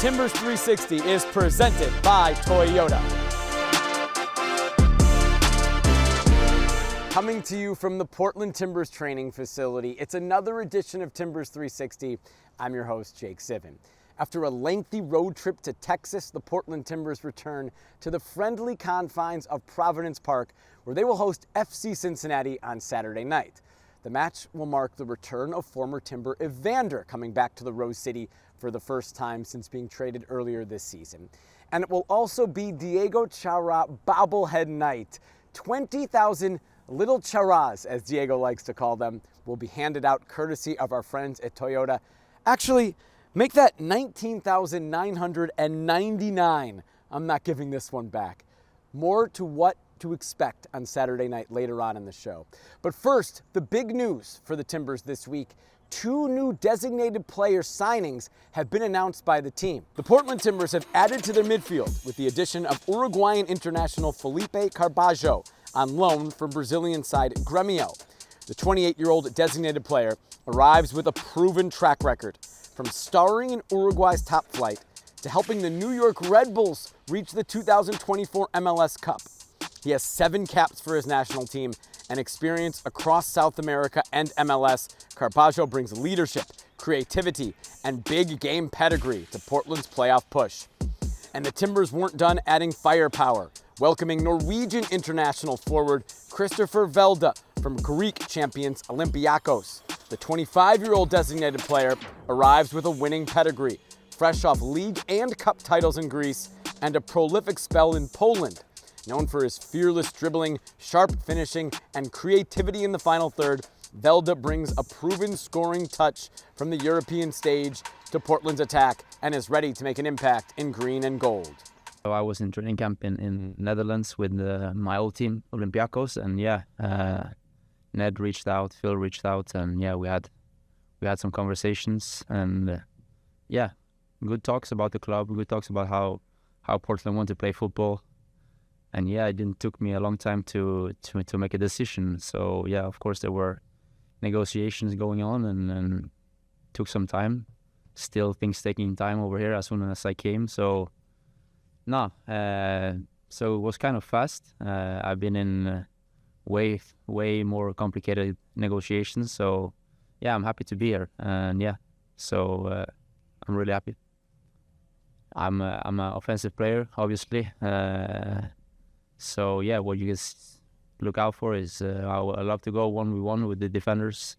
Timbers 360 is presented by Toyota. Coming to you from the Portland Timbers training facility, it's another edition of Timbers 360. I'm your host, Jake Sivan. After a lengthy road trip to Texas, the Portland Timbers return to the friendly confines of Providence Park, where they will host FC Cincinnati on Saturday night. The match will mark the return of former Timber Evander coming back to the Rose City for the first time since being traded earlier this season. And it will also be Diego Chara bobblehead night. 20,000 little charas, as Diego likes to call them, will be handed out courtesy of our friends at Toyota. Actually, make that 19,999. I'm not giving this one back. More to what to expect on Saturday night later on in the show. But first, the big news for the Timbers this week. 2 new designated player signings have been announced by the team. The Portland Timbers have added to their midfield with the addition of Uruguayan international Felipe Carbajo on loan from Brazilian side Grêmio. The 28-year-old designated player arrives with a proven track record, from starring in Uruguay's top flight to helping the New York Red Bulls reach the 2024 MLS Cup. He has 7 caps for his national team and experience across South America and MLS. Carbajo brings leadership, creativity, and big game pedigree to Portland's playoff push. And the Timbers weren't done adding firepower, welcoming Norwegian international forward Christopher Velde from Greek champions Olympiakos. The 25-year-old designated player arrives with a winning pedigree, fresh off league and cup titles in Greece and a prolific spell in Poland. Known for his fearless dribbling, sharp finishing, and creativity in the final third, Velde brings a proven scoring touch from the European stage to Portland's attack and is ready to make an impact in green and gold. So I was in training camp in Netherlands with my old team, Olympiakos, and Ned reached out, Phil reached out, and we had some conversations, and good talks about the club, good talks about how Portland want to play football. And it didn't took me a long time to make a decision. So of course there were negotiations going on, and took some time. Still things taking time over here as soon as I came. So so it was kind of fast. I've been in way more complicated negotiations. So I'm happy to be here, and I'm really happy. I'm an offensive player, obviously. So what you guys look out for is I love to go 1v1 with the defenders,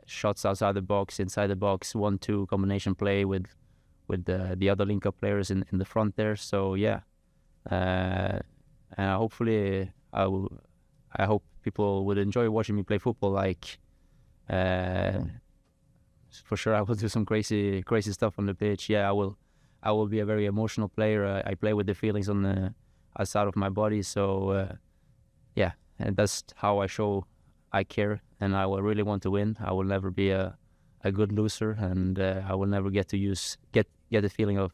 shots outside the box, inside the box, 1-2 combination play with the other link-up players in the front there. So and hopefully I hope people would enjoy watching me play football. Like for sure I will do some crazy stuff on the pitch. I will be a very emotional player. I play with the feelings on the outside of my body, so and that's how I show I care, and I will really want to win. I will never be a good loser, and I will never get the feeling of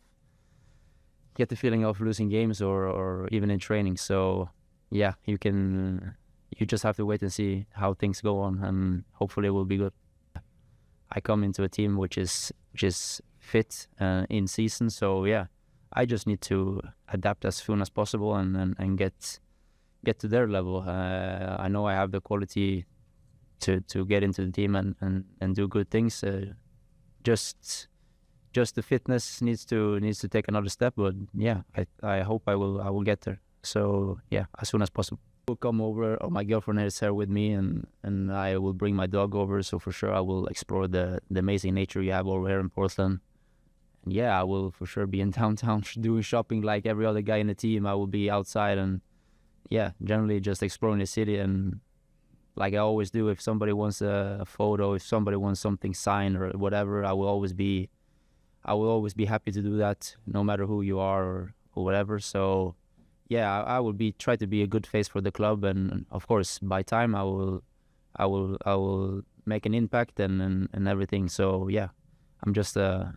losing games or even in training. So you just have to wait and see how things go on, and hopefully it will be good. I come into a team which is fit in season, so I just need to adapt as soon as possible and get to their level. I know I have the quality to get into the team and do good things. Just the fitness needs to take another step. But I hope I will get there. So as soon as possible. Will come over, or my girlfriend is here with me, and I will bring my dog over. So for sure I will explore the amazing nature you have over here in Portland. And I will for sure be in downtown doing shopping like every other guy in the team. I will be outside and generally just exploring the city. And like I always do, if somebody wants a photo, if somebody wants something signed or whatever, I will always be happy to do that, no matter who you are or whatever. So I will try to be a good face for the club, and of course by time I will make an impact and everything. So I'm just a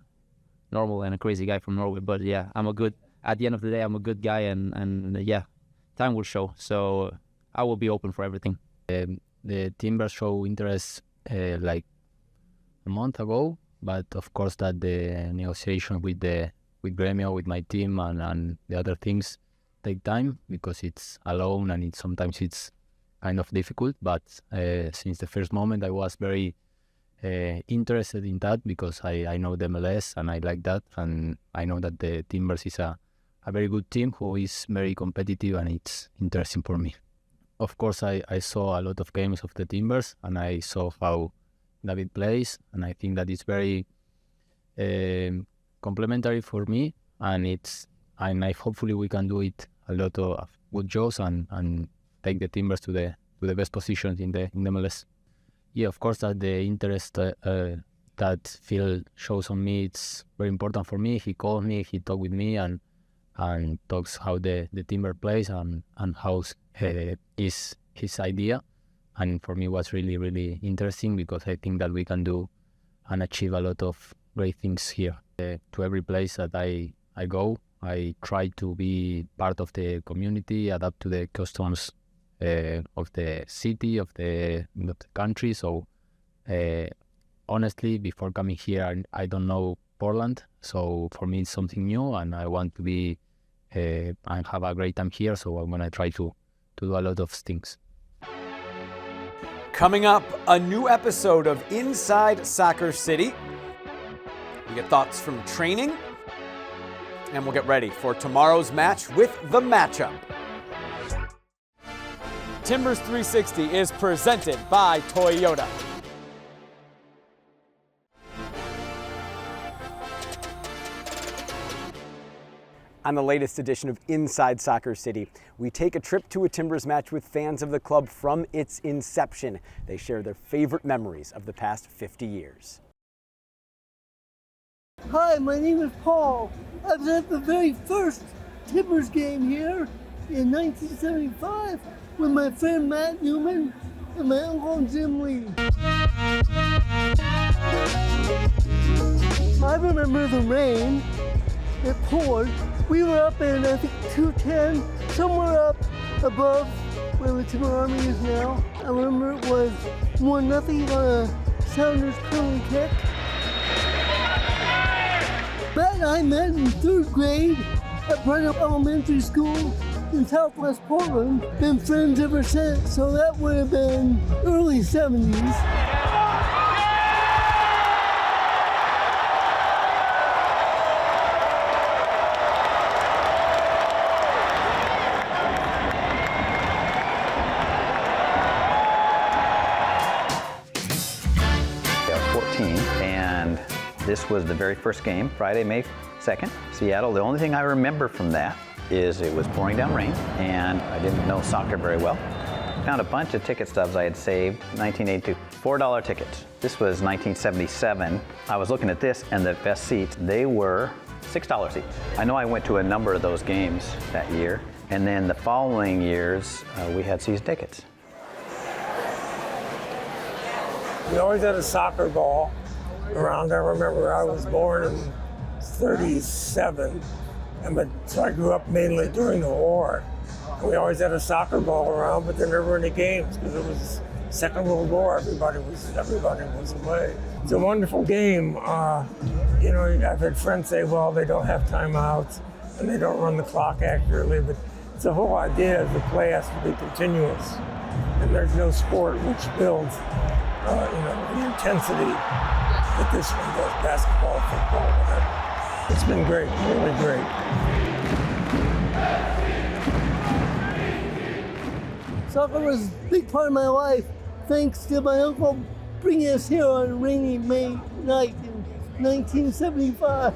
normal and a crazy guy from Norway, but at the end of the day I'm a good guy, and time will show. So I will be open for everything. The Timbers show interest like a month ago, but of course that the negotiation with the with Gremio, with my team, and the other things take time because it's alone and sometimes it's kind of difficult. But since the first moment, I was very interested in that because I know the MLS and I like that, and I know that the Timbers is a very good team who is very competitive, and it's interesting for me. Of course, I saw a lot of games of the Timbers, and I saw how David plays, and I think that it's very complementary for me, and I hopefully we can do it a lot of good jobs and take the Timbers to the best positions in the MLS. Yeah, of course, that the interest that Phil shows on me, it's very important for me. He called me, he talked with me, and talks how the Timber plays and how is his idea. And for me, it was really, really interesting because I think that we can do and achieve a lot of great things here. To every place that I go, I try to be part of the community, adapt to the customs of the city, of the country. So honestly, before coming here, I don't know Portland. So for me, it's something new, and I want to be and have a great time here. So I'm gonna try to do a lot of things. Coming up, a new episode of Inside Soccer City. We get thoughts from training, and we'll get ready for tomorrow's match with The Matchup. Timbers 360 is presented by Toyota. On the latest edition of Inside Soccer City, we take a trip to a Timbers match with fans of the club from its inception. They share their favorite memories of the past 50 years. Hi, my name is Paul. I was at the very first Timbers game here in 1975 with my friend Matt Newman and my uncle Jim Lee. I remember the rain. It poured. We were up in, I think, 210, somewhere up above where the Timber Army is now. I remember it was 1-0 on a Sounders penalty kick. Matt and I met in 3rd grade at Roundup Elementary School in Southwest Portland. Been friends ever since, so that would have been early 70s. And this was the very first game, Friday, May 2nd, Seattle. The only thing I remember from that is it was pouring down rain, and I didn't know soccer very well. Found a bunch of ticket stubs I had saved, 1982, $4 tickets. This was 1977. I was looking at this, and the best seats, they were $6 seats. I know I went to a number of those games that year, and then the following years, we had season tickets. We always had a soccer ball around. I remember I was born in 37, so I grew up mainly during the war. And we always had a soccer ball around, but there never were any games because it was Second World War. Everybody was away. It's a wonderful game. I've had friends say, well, they don't have timeouts and they don't run the clock accurately, but it's the whole idea is the play has to be continuous, and there's no sport which builds the intensity that this one does, basketball, football, whatever. It's been great, really great. Soccer was a big part of my life, thanks to my uncle bringing us here on a rainy May night in 1975.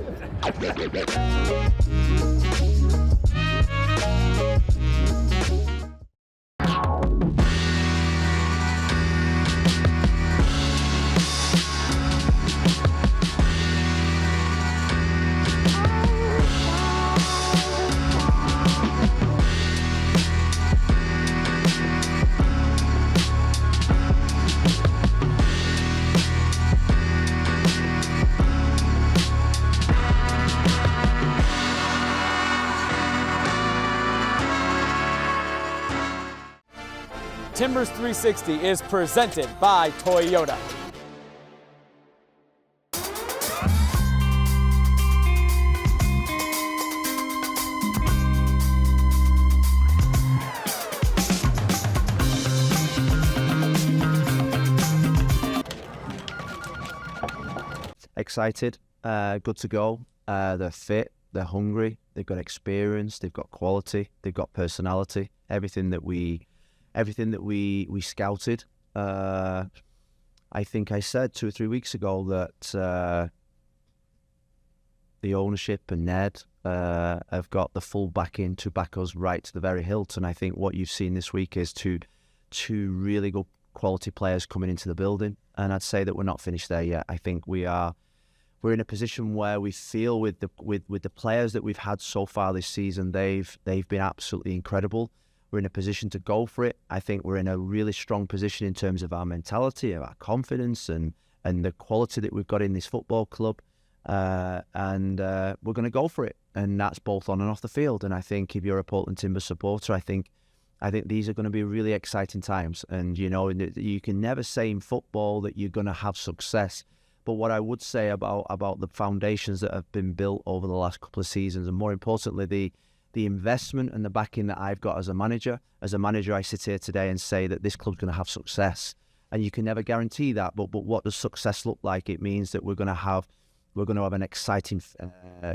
Timbers 360 is presented by Toyota. excited, good to go. They're fit, they're hungry, they've got experience, they've got quality, they've got personality. Everything that we scouted. I think I said 2 or 3 weeks ago that the ownership and Ned have got the full backing to back us right to the very hilt. And I think what you've seen this week is two really good quality players coming into the building. And I'd say that we're not finished there yet. I think we're in a position where we feel with the players that we've had so far this season, they've been absolutely incredible. We're in a position to go for it. I think we're in a really strong position in terms of our mentality, of our confidence, and the quality that we've got in this football club. And we're going to go for it. And that's both on and off the field. And I think if you're a Portland Timbers supporter, I think these are going to be really exciting times. And, you know, you can never say in football that you're going to have success. But what I would say about the foundations that have been built over the last couple of seasons, and more importantly, the investment and the backing that I've got as a manager. As a manager, I sit here today and say that this club's going to have success. And you can never guarantee that. But what does success look like? It means that we're going to have an exciting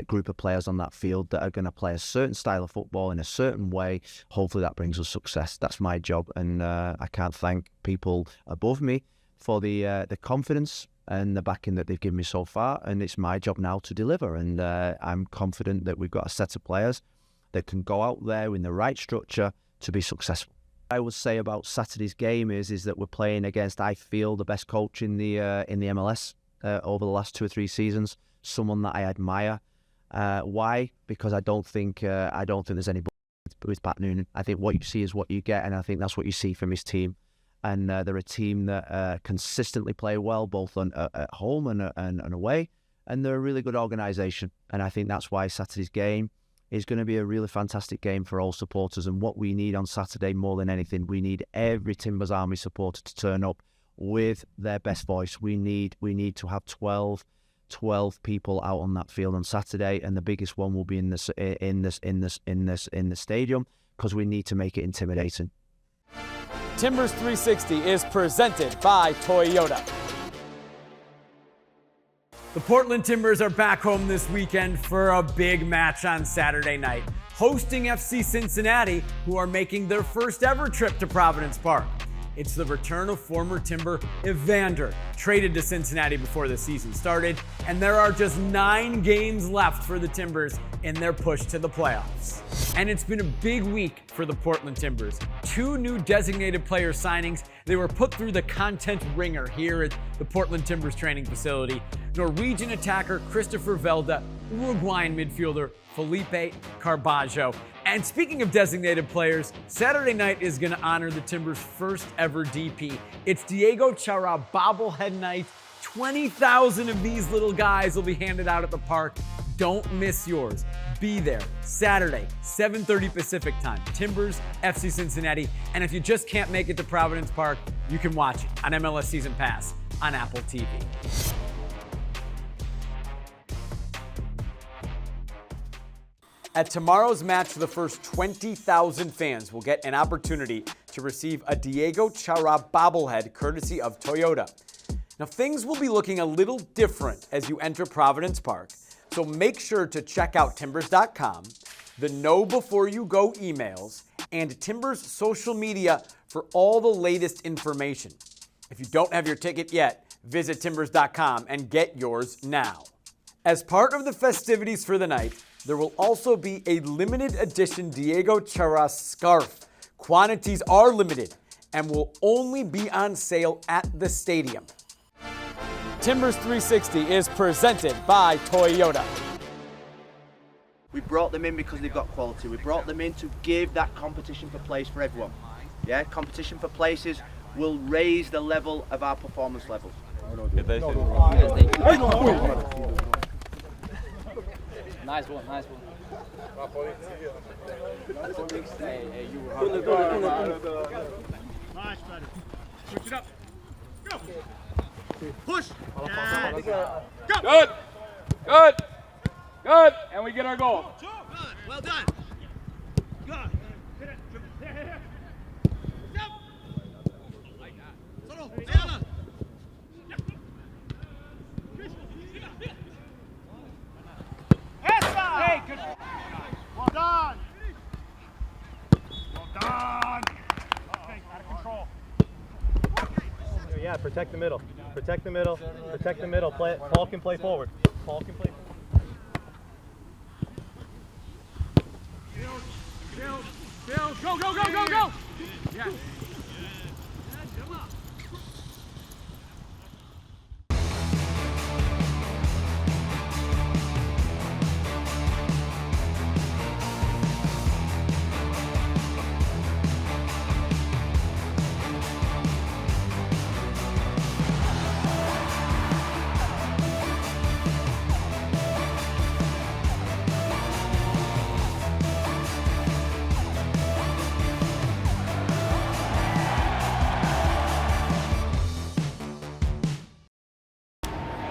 group of players on that field that are going to play a certain style of football in a certain way. Hopefully that brings us success. That's my job. And I can't thank people above me for the confidence and the backing that they've given me so far. And it's my job now to deliver. And I'm confident that we've got a set of players that can go out there in the right structure to be successful. I would say about Saturday's game is that we're playing against, I feel, the best coach in the MLS over the last 2 or 3 seasons. Someone that I admire. Why? Because I don't think there's any with Pat Noonan. I think what you see is what you get, and I think that's what you see from his team. And they're a team that consistently play well, both at home and away. And they're a really good organisation. And I think that's why Saturday's game is going to be a really fantastic game for all supporters. And what we need on Saturday more than anything, we need every Timbers Army supporter to turn up with their best voice. We need to have 12 people out on that field on Saturday, and the biggest one will be in the stadium, because we need to make it intimidating. Timbers 360 is presented by Toyota. The Portland Timbers are back home this weekend for a big match on Saturday night, hosting FC Cincinnati, who are making their first ever trip to Providence Park. It's the return of former Timber Evander, traded to Cincinnati before the season started, and there are just 9 games left for the Timbers in their push to the playoffs. And it's been a big week for the Portland Timbers. 2 new designated player signings. They were put through the content ringer here at the Portland Timbers training facility. Norwegian attacker Christopher Velda, Uruguayan midfielder Felipe Carbajo. And speaking of designated players, Saturday night is going to honor the Timbers' first ever DP. It's Diego Chara bobblehead night. 20,000 of these little guys will be handed out at the park. Don't miss yours. Be there Saturday, 7:30 Pacific time. Timbers, FC Cincinnati. And if you just can't make it to Providence Park, you can watch it on MLS Season Pass on Apple TV. At tomorrow's match, the first 20,000 fans will get an opportunity to receive a Diego Chara bobblehead courtesy of Toyota. Now, things will be looking a little different as you enter Providence Park, so make sure to check out Timbers.com, the Know Before You Go emails, and Timbers social media for all the latest information. If you don't have your ticket yet, visit Timbers.com and get yours now. As part of the festivities for the night, there will also be a limited edition Diego Chara scarf. Quantities are limited and will only be on sale at the stadium. Timbers 360 is presented by Toyota. We brought them in because they've got quality. We brought them in to give that competition for place for everyone. Yeah, competition for places will raise the level of our performance levels. Nice one. Hey, you were Nice, buddy. Switch it up. Go. Push. Good. And we get our goal. Good. Well done. Good. Solo. Hey, good. Well done. Well done. Okay, out of control. Yeah, protect the middle. Protect the middle. Protect the middle. Play. Paul can play forward. Paul can play forward. Bill, go, go, go, go, go! Yeah.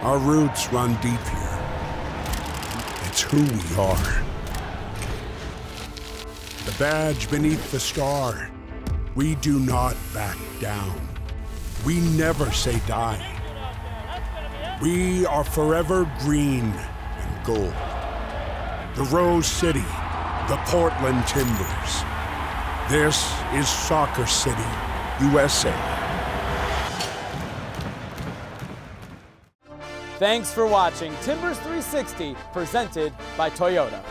Our roots run deep here. It's who we are. The badge beneath the scar. We do not back down. We never say die. We are forever green and gold. The Rose City, the Portland Timbers. This is Soccer City, USA. Thanks for watching Timbers 360, presented by Toyota.